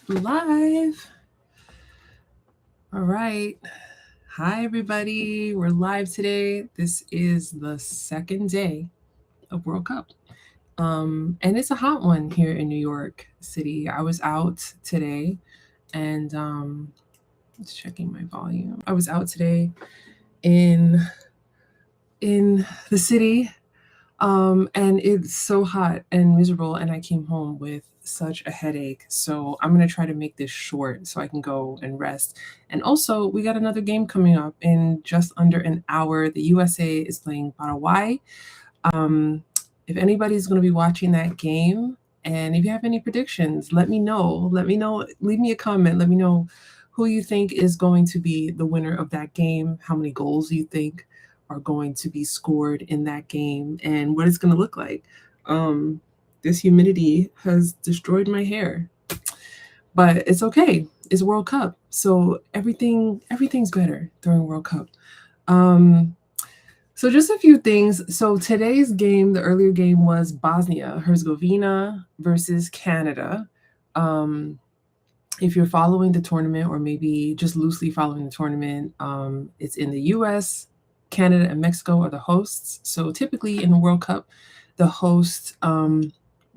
Live. All right. Hi, everybody. We're live today. This is the second day of World Cup. And it's a hot one here in New York City. I was out today and just checking my volume. I was out today in the city. And it's so hot and miserable, and I came home with such a headache. So I'm gonna try to make this short so I can go and rest. And also, we got another game coming up in just under an hour. The USA is playing Paraguay. Um, if anybody's gonna be watching that game, and if you have any predictions, let me know. Let me know. Leave me a comment. Let me know who you think is going to be the winner of that game. How many goals you think are going to be scored in that game, and what it's going to look like. Um, this humidity has destroyed my hair, but it's okay. It's World Cup, so everything's better during World Cup. Um, so just a few things. So today's game, the earlier game was Bosnia Herzegovina versus Canada. Um, if you're following the tournament, or maybe just loosely following the tournament, it's in the U.S., Canada, and Mexico are the hosts. So typically in the World Cup, the hosts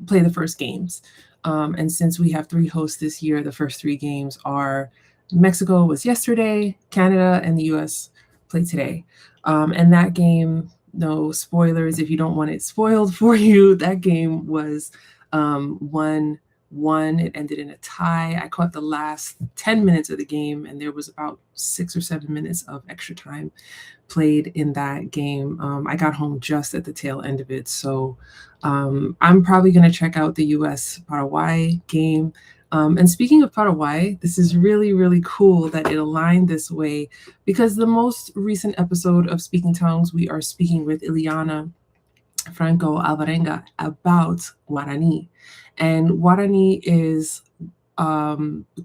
play the first games. And since we have three hosts this year, the first three games are Mexico was yesterday, Canada and the US play today. And that game, no spoilers if you don't want it spoiled for you, that game was 1-1. It ended in a tie. I caught the last 10 minutes of the game, and there was about 6 or 7 minutes of extra time played in that game. I got home just at the tail end of it. So I'm probably going to check out the US Paraguay game. And speaking of Paraguay, this is really, really cool that it aligned this way, because the most recent episode of Speaking Tongues, we are speaking with Ileana Franco Alvarenga about Guarani. And Guarani is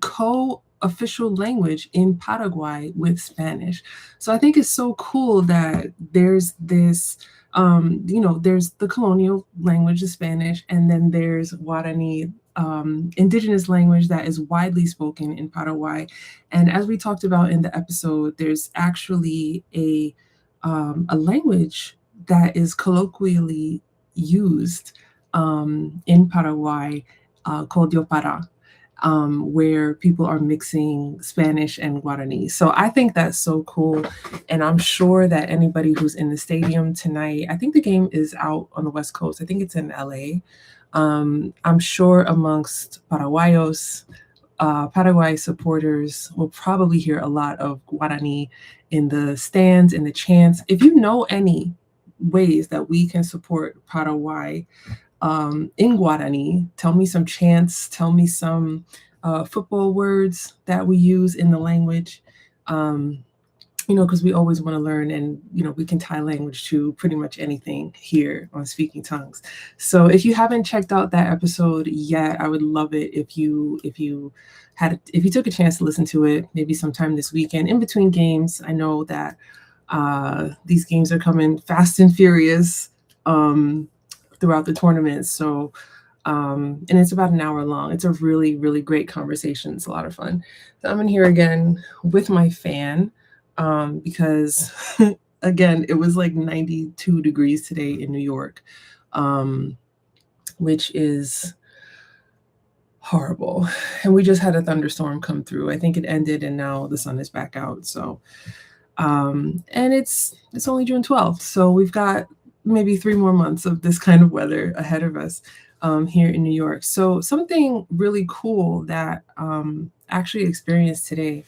co-official language in Paraguay with Spanish. So I think it's so cool that there's this, there's the colonial language, the Spanish, and then there's Guarani, indigenous language that is widely spoken in Paraguay. And as we talked about in the episode, there's actually a language that is colloquially used in Paraguay called Yopara, where people are mixing Spanish and Guarani. So I think that's so cool. And I'm sure that anybody who's in the stadium tonight, I think the game is out on the West Coast. I think it's in LA. I'm sure amongst Paraguayos, Paraguay supporters will probably hear a lot of Guarani in the stands, in the chants. If you know any ways that we can support Paraguay in Guarani, tell me some chants, tell me some football words that we use in the language. Because we always want to learn, and we can tie language to pretty much anything here on Speaking Tongues. So if you haven't checked out that episode yet, I would love it if you took a chance to listen to it, maybe sometime this weekend in between games. I know that these games are coming fast and furious throughout the tournament. So and it's about an hour long. It's a really, really great conversation. It's a lot of fun. So I'm in here again with my fan. Because again, it was like 92 degrees today in New York, which is horrible. And we just had a thunderstorm come through. I think it ended and now the sun is back out. So, and it's only June 12th. So we've got maybe 3 more months of this kind of weather ahead of us here in New York. So something really cool that actually experienced today.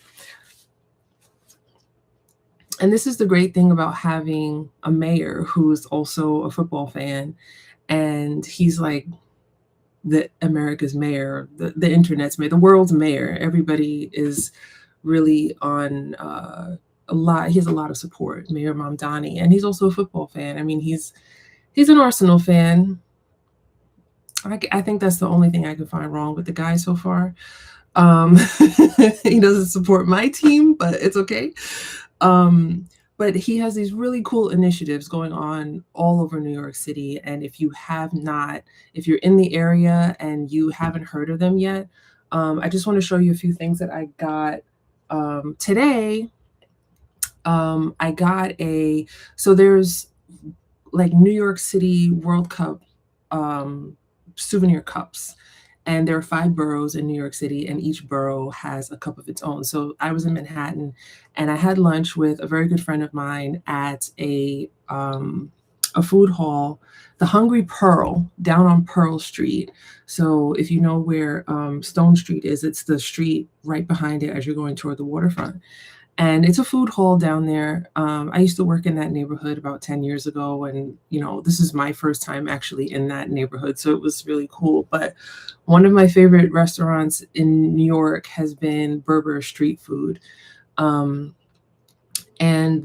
And this is the great thing about having a mayor who's also a football fan, and he's like the America's mayor, the internet's mayor, the world's mayor. Everybody is really on a lot. He has a lot of support, Mayor Mamdani, and he's also a football fan. I mean, he's an Arsenal fan. I think that's the only thing I could find wrong with the guy so far. He doesn't support my team, but it's okay. But he has these really cool initiatives going on all over New York City. And if you're in the area and you haven't heard of them yet, I just want to show you a few things that I got today. I got so there's like New York City World Cup souvenir cups. And there are 5 boroughs in New York City, and each borough has a cup of its own. So I was in Manhattan, and I had lunch with a very good friend of mine at a food hall, the Hungry Pearl, down on Pearl Street. So if you know where Stone Street is, it's the street right behind it as you're going toward the waterfront. And it's a food hall down there. I used to work in that neighborhood about 10 years ago. And, this is my first time actually in that neighborhood. So it was really cool. But one of my favorite restaurants in New York has been Berber Street Food. And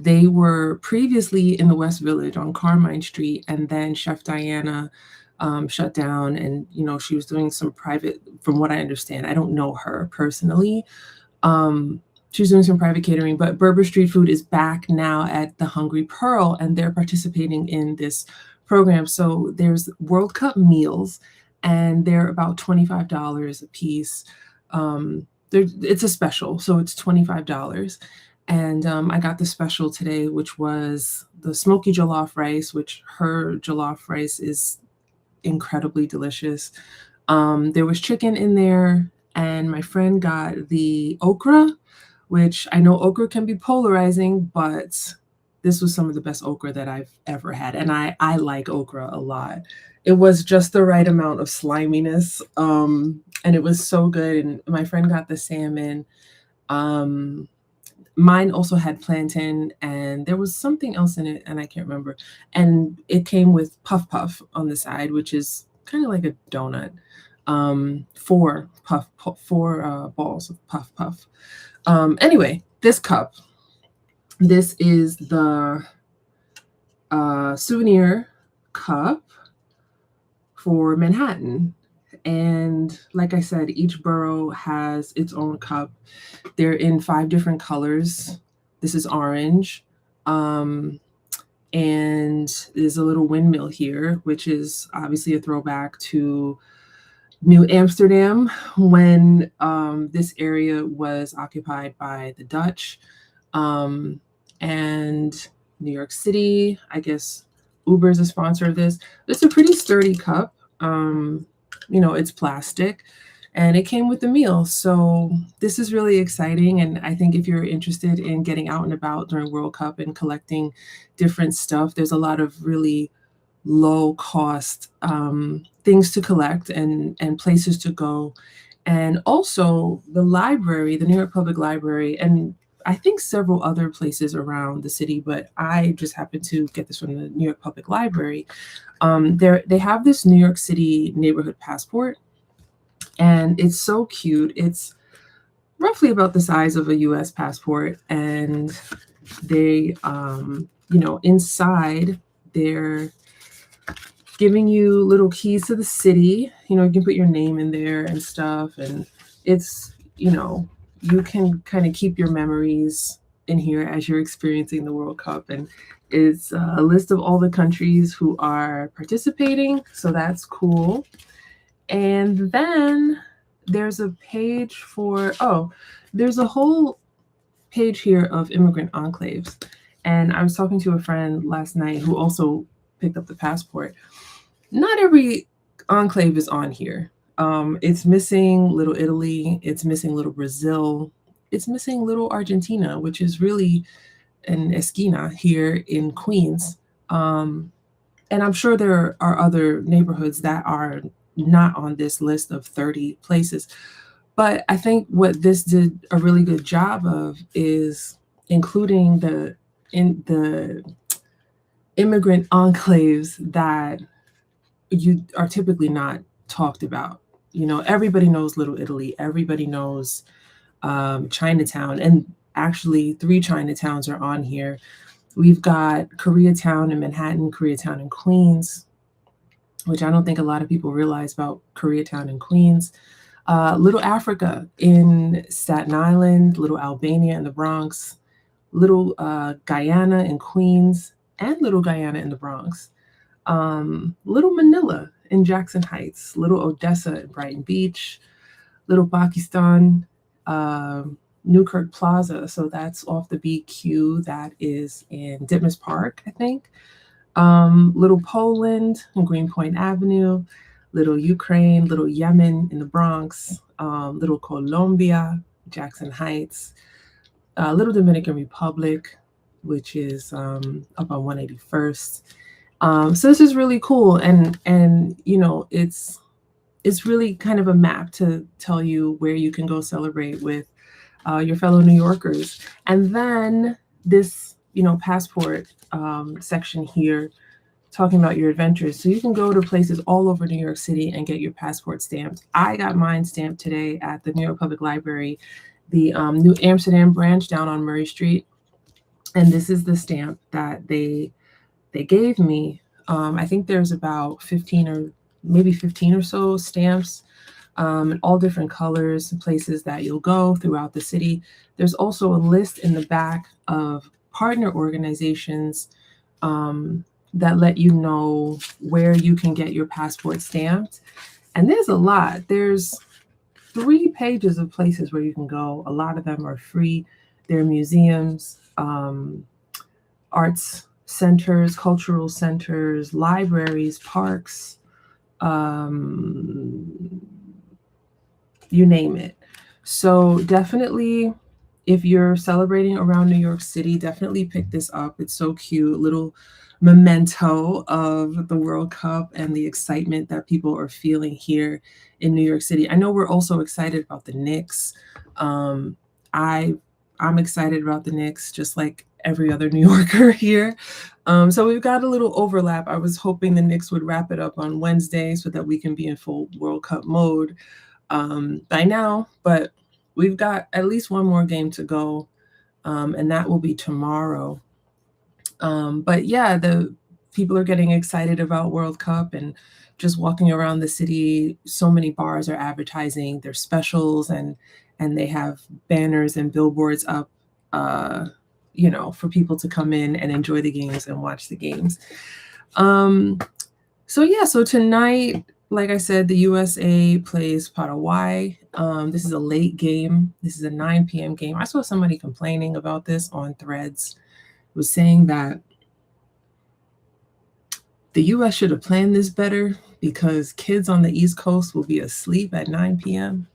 they were previously in the West Village on Carmine Street. And then Chef Diana shut down. And, she was doing some private, from what I understand, I don't know her personally. She was doing some private catering, but Berber Street Food is back now at the Hungry Pearl, and they're participating in this program. So there's World Cup meals, and they're about $25 a piece. It's a special, so it's $25. And I got the special today, which was the smoky jollof rice, which her jollof rice is incredibly delicious. There was chicken in there, and my friend got the okra, which I know okra can be polarizing, but this was some of the best okra that I've ever had. And I like okra a lot. It was just the right amount of sliminess. And it was so good. And my friend got the salmon. Mine also had plantain, and there was something else in it, and I can't remember. And it came with puff puff on the side, which is kind of like a donut. 4 balls of puff puff. Anyway, this cup, this is the souvenir cup for Manhattan. And like I said, each borough has its own cup. They're in 5 different colors. This is orange. And there's a little windmill here, which is obviously a throwback to New Amsterdam when this area was occupied by the Dutch, and New York City. I guess Uber is a sponsor of this. It's a pretty sturdy cup. It's plastic, and it came with the meal. So this is really exciting. And I think if you're interested in getting out and about during World Cup and collecting different stuff, there's a lot of really low cost things to collect and places to go. And also the library, the New York Public Library, and I think several other places around the city, but I just happened to get this from the New York Public Library. They have this New York City neighborhood passport, and it's so cute. It's roughly about the size of a US passport, and they, inside they're giving you little keys to the city. You can put your name in there and stuff. And it's, you can kind of keep your memories in here as you're experiencing the World Cup. And it's a list of all the countries who are participating. So that's cool. And then there's a page there's a whole page here of immigrant enclaves. And I was talking to a friend last night who also picked up the passport. Not every enclave is on here. It's missing Little Italy. It's missing Little Brazil. It's missing Little Argentina, which is really an esquina here in Queens. And I'm sure there are other neighborhoods that are not on this list of 30 places. But I think what this did a really good job of is including the immigrant enclaves that you are typically not talked about. Everybody knows Little Italy. Everybody knows Chinatown. And actually 3 Chinatowns are on here. We've got Koreatown in Manhattan, Koreatown in Queens, which I don't think a lot of people realize about Koreatown in Queens. Little Africa in Staten Island, Little Albania in the Bronx, Little Guyana in Queens, and Little Guyana in the Bronx. Little Manila in Jackson Heights, Little Odessa in Brighton Beach, Little Pakistan, Newkirk Plaza. So that's off the BQ. That is in Ditmas Park, I think. Little Poland on Greenpoint Avenue, Little Ukraine, Little Yemen in the Bronx, Little Colombia, Jackson Heights, Little Dominican Republic, which is up on 181st. So this is really cool, and it's really kind of a map to tell you where you can go celebrate with your fellow New Yorkers. And then this, passport section here talking about your adventures. So you can go to places all over New York City and get your passport stamped. I got mine stamped today at the New York Public Library, the New Amsterdam branch down on Murray Street. And this is the stamp that they gave me. I think there's about 15 or so stamps, in all different colors, places that you'll go throughout the city. There's also a list in the back of partner organizations that let you know where you can get your passport stamped. And there's a lot. There's 3 pages of places where you can go. A lot of them are free. They're museums, arts centers, cultural centers, libraries, parks, you name it. So definitely, if you're celebrating around New York City, definitely pick this up. It's so cute, little memento of the World Cup and the excitement that people are feeling here in New York City. I know we're also excited about the Knicks. I'm excited about the Knicks, just like every other New Yorker here. So we've got a little overlap. I was hoping the Knicks would wrap it up on Wednesday so that we can be in full World Cup mode by now. But we've got at least one more game to go, and that will be tomorrow. But yeah, the people are getting excited about World Cup and just walking around the city. So many bars are advertising their specials, and they have banners and billboards up, for people to come in and enjoy the games and watch the games. So tonight, like I said, the USA plays Paraguay. This is a late game. This is a 9 p.m. game. I saw somebody complaining about this on Threads, was saying that the U.S. should have planned this better because kids on the East Coast will be asleep at 9 p.m.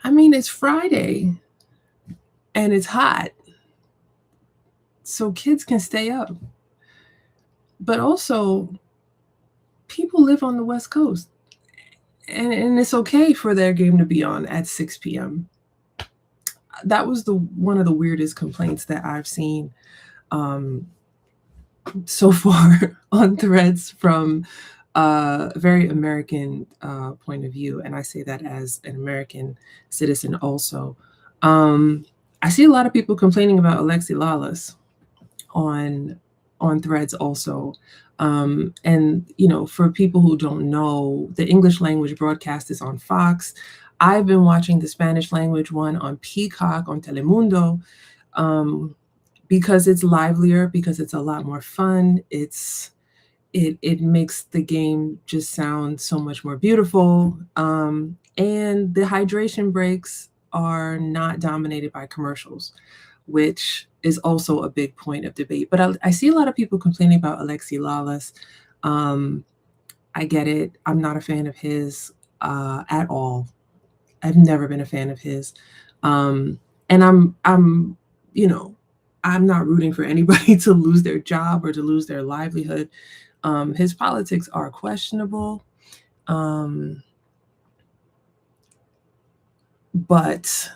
I mean, it's Friday and it's hot, so kids can stay up. But also, people live on the West Coast, and it's okay for their game to be on at 6 p.m. That was one of the weirdest complaints that I've seen so far on Threads from a very American point of view, and I say that as an American citizen also. I see a lot of people complaining about Alexi Lalas on Threads also. And for people who don't know, the English language broadcast is on Fox. I've been watching the Spanish language one on Peacock, on Telemundo, because it's livelier, because it's a lot more fun. It makes the game just sound so much more beautiful. And the hydration breaks are not dominated by commercials, which is also a big point of debate. But I see a lot of people complaining about Alexi Lalas. I get it. I'm not a fan of his at all. I've never been a fan of his. And I'm not rooting for anybody to lose their job or to lose their livelihood. His politics are questionable. But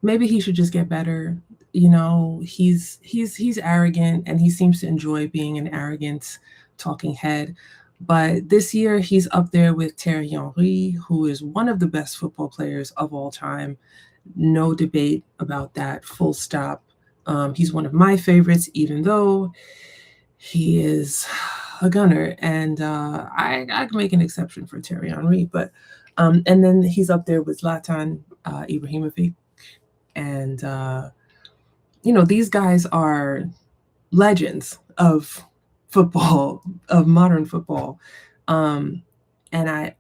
maybe he should just get better. He's arrogant, and he seems to enjoy being an arrogant talking head. But this year he's up there with Thierry Henry, who is one of the best football players of all time. No debate about that, full stop. He's one of my favorites, even though he is a gunner, and I can make an exception for Thierry Henry. But and then he's up there with Zlatan Ibrahimovic, and these guys are legends of football, of modern football. And I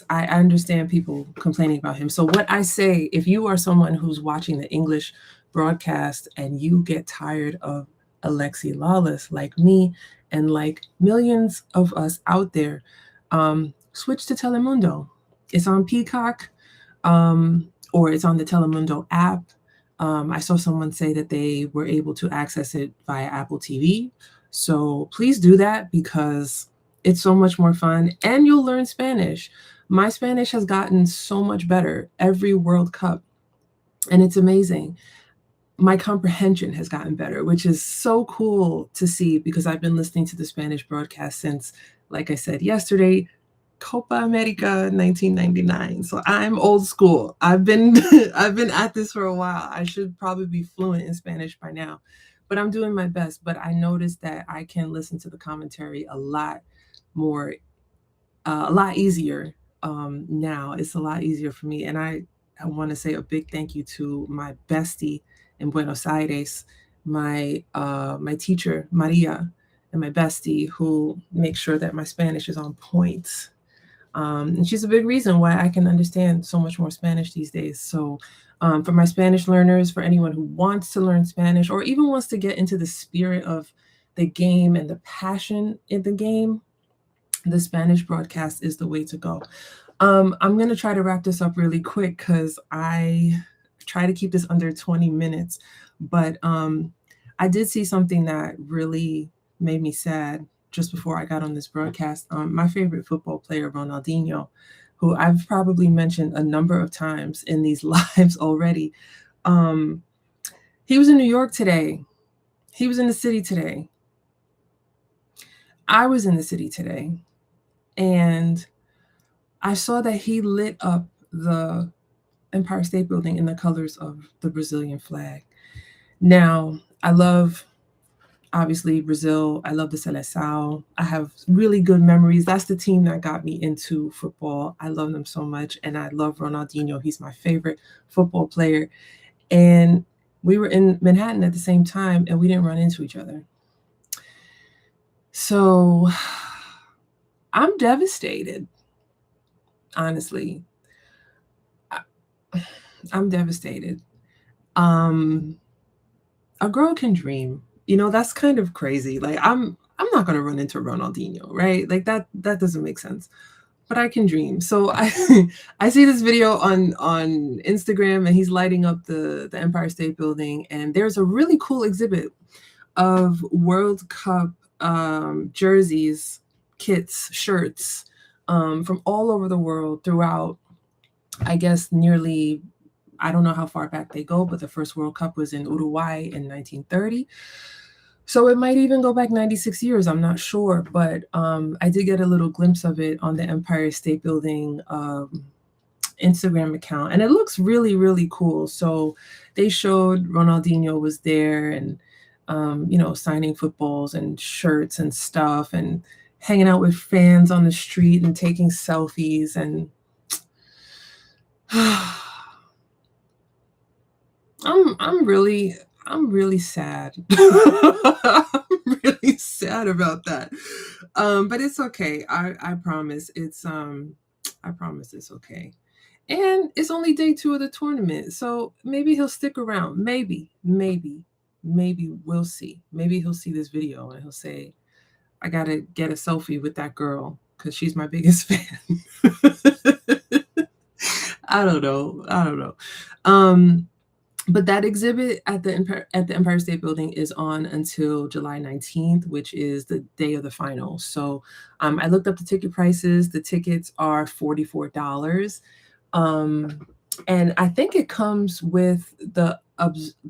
understand people complaining about him. So what I say, if you are someone who's watching the English broadcast and you get tired of Alexi Lawless, like me and like millions of us out there, switch to Telemundo. It's on Peacock, or it's on the Telemundo app. I saw someone say that they were able to access it via Apple TV. So please do that because it's so much more fun and you'll learn Spanish. My Spanish has gotten so much better every World Cup, and it's amazing. My comprehension has gotten better, which is so cool to see because I've been listening to the Spanish broadcast since, like I said yesterday, Copa America 1999. So I'm old school. I've been I've been at this for a while. I should probably be fluent in Spanish by now, but I'm doing my best. But I noticed that I can listen to the commentary a lot more, a lot easier now. It's a lot easier for me, and I want to say a big thank you to my bestie in Buenos Aires, my teacher Maria, and my bestie who make sure that my Spanish is on point. And she's a big reason why I can understand so much more Spanish these days. So, for my Spanish learners, for anyone who wants to learn Spanish or even wants to get into the spirit of the game and the passion in the game, the Spanish broadcast is the way to go. I'm going to try to wrap this up really quick because I try to keep this under 20 minutes. But I did see something that really made me sad just before I got on this broadcast. My favorite football player, Ronaldinho, who I've probably mentioned a number of times in these lives already. He was in New York today. He was in the city today. I was in the city today. And I saw that he lit up the Empire State Building in the colors of the Brazilian flag. Now, I love, obviously, Brazil. I love the Seleção. I have really good memories. That's the team that got me into football. I love them so much, and I love Ronaldinho. He's my favorite football player. And we were in Manhattan at the same time, and we didn't run into each other. So I'm devastated, honestly. I'm devastated. A girl can dream. You know, that's kind of crazy. Like I'm not gonna run into Ronaldinho, right? Like that doesn't make sense. But I can dream. So I I see this video on Instagram and he's lighting up the Empire State Building, and there's a really cool exhibit of World Cup jerseys, kits, shirts from all over the world throughout, I guess, nearly, I don't know how far back they go, but the first World Cup was in Uruguay in 1930. So it might even go back 96 years. I'm not sure. But I did get a little glimpse of it on the Empire State Building Instagram account. And it looks really, really cool. So they showed Ronaldinho was there and, signing footballs and shirts and stuff and hanging out with fans on the street and taking selfies. And I'm really sad. I'm really sad about that. But it's okay. I promise I promise it's okay. And it's only day 2 of the tournament. So maybe he'll stick around. Maybe we'll see. Maybe he'll see this video and he'll say, I gotta get a selfie with that girl because she's my biggest fan. I don't know. But that exhibit at the Empire State Building is on until July 19th, which is the day of the final. So I looked up the ticket prices. The tickets are $44. And I think it comes with the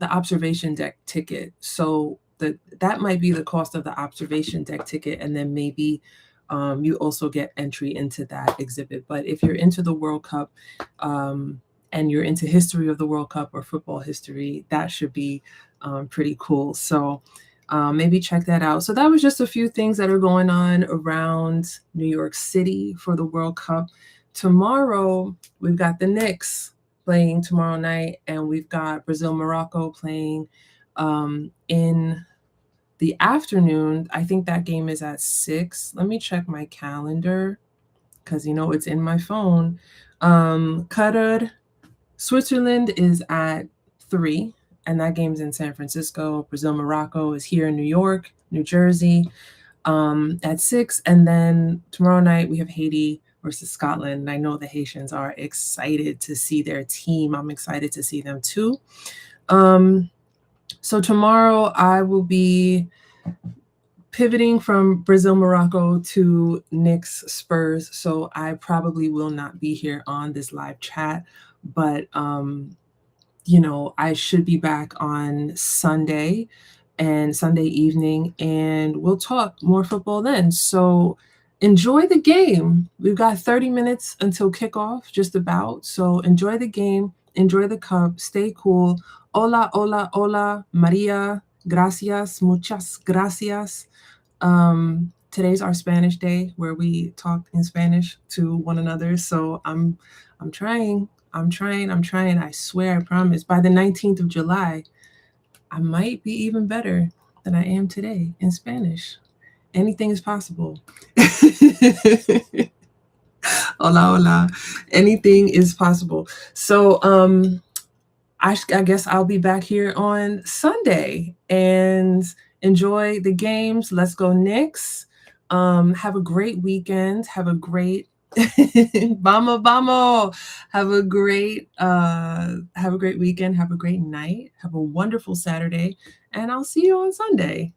observation deck ticket. So that might be the cost of the observation deck ticket, and then maybe you also get entry into that exhibit. But if you're into the World Cup and you're into history of the World Cup or football history, that should be pretty cool. So maybe check that out. So that was just a few things that are going on around New York City for the World Cup. Tomorrow, we've got the Knicks playing tomorrow night, and we've got Brazil-Morocco playing in The afternoon, I think that game is at 6. Let me check my calendar because it's in my phone. Qatar, Switzerland is at 3, and that game's in San Francisco. Brazil, Morocco is here in New York, New Jersey, at 6. And then tomorrow night we have Haiti versus Scotland. And I know the Haitians are excited to see their team. I'm excited to see them too. So tomorrow I will be pivoting from Brazil, Morocco to Knicks, Spurs. So I probably will not be here on this live chat, but I should be back on Sunday and Sunday evening, and we'll talk more football then. So enjoy the game. We've got 30 minutes until kickoff, just about. So enjoy the game, enjoy the cup, stay cool. Hola, hola, hola, Maria. Gracias, muchas gracias. Today's our Spanish day where we talk in Spanish to one another. So I'm trying. I swear, I promise. By the 19th of July, I might be even better than I am today in Spanish. Anything is possible. Hola, hola. Anything is possible. So, I guess I'll be back here on Sunday and enjoy the games. Let's go Knicks. Have a great weekend. Have a great vamos. Have a great weekend. Have a great night. Have a wonderful Saturday. And I'll see you on Sunday.